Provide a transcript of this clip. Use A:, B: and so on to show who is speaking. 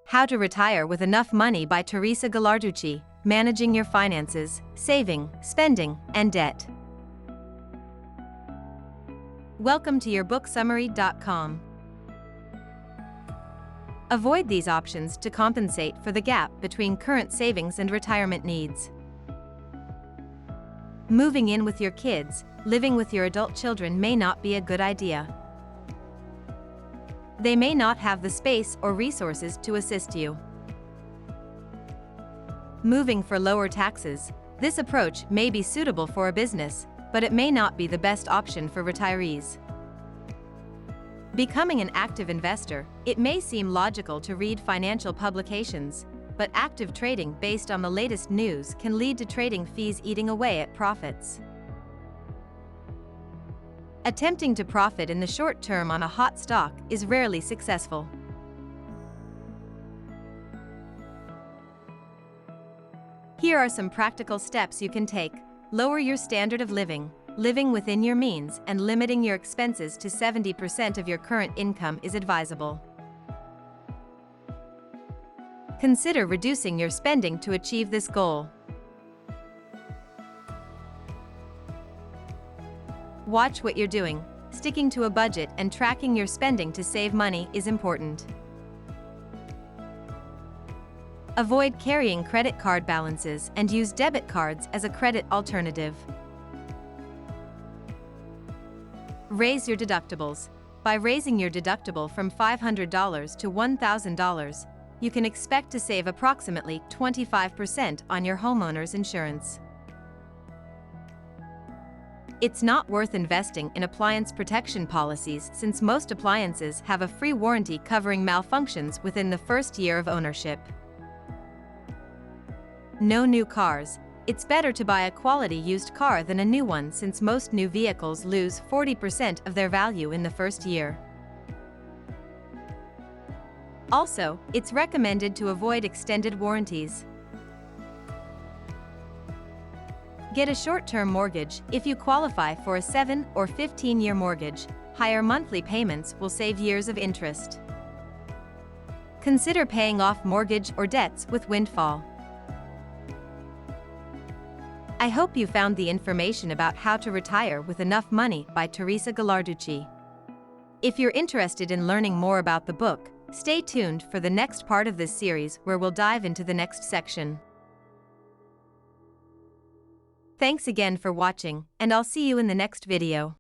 A: How to Retire with Enough Money by Teresa Ghilarducci, Managing Your Finances, Saving, Spending, and Debt. Welcome to yourbooksummary.com. Avoid these options to compensate for the gap between current savings and retirement needs. Moving in with your kids, living with your adult children may not be a good idea. They may not have the space or resources to assist you. Moving for lower taxes. This approach may be suitable for a business, but it may not be the best option for retirees. Becoming an active investor. It may seem logical to read financial publications, but active trading based on the latest news can lead to trading fees eating away at profits. Attempting to profit in the short term on a hot stock is rarely successful. Here are some practical steps you can take. Lower your standard of living. Living within your means and limiting your expenses to 70% of your current income is advisable. Consider reducing your spending to achieve this goal. Watch what you're doing. Sticking to a budget and tracking your spending to save money is important. Avoid carrying credit card balances and use debit cards as a credit alternative. Raise your deductibles. By raising your deductible from $500 to $1,000, you can expect to save approximately 25% on your homeowner's insurance. It's not worth investing in appliance protection policies since most appliances have a free warranty covering malfunctions within the first year of ownership. No new cars. It's better to buy a quality used car than a new one since most new vehicles lose 40% of their value in the first year. Also, it's recommended to avoid extended warranties. Get a short-term mortgage. If you qualify for a 7 or 15-year mortgage, higher monthly payments will save years of interest. Consider paying off mortgage or debts with Windfall. I hope you found the information about How to Retire with Enough Money by Teresa Ghilarducci. If you're interested in learning more about the book, stay tuned for the next part of this series where we'll dive into the next section. Thanks again for watching, and I'll see you in the next video.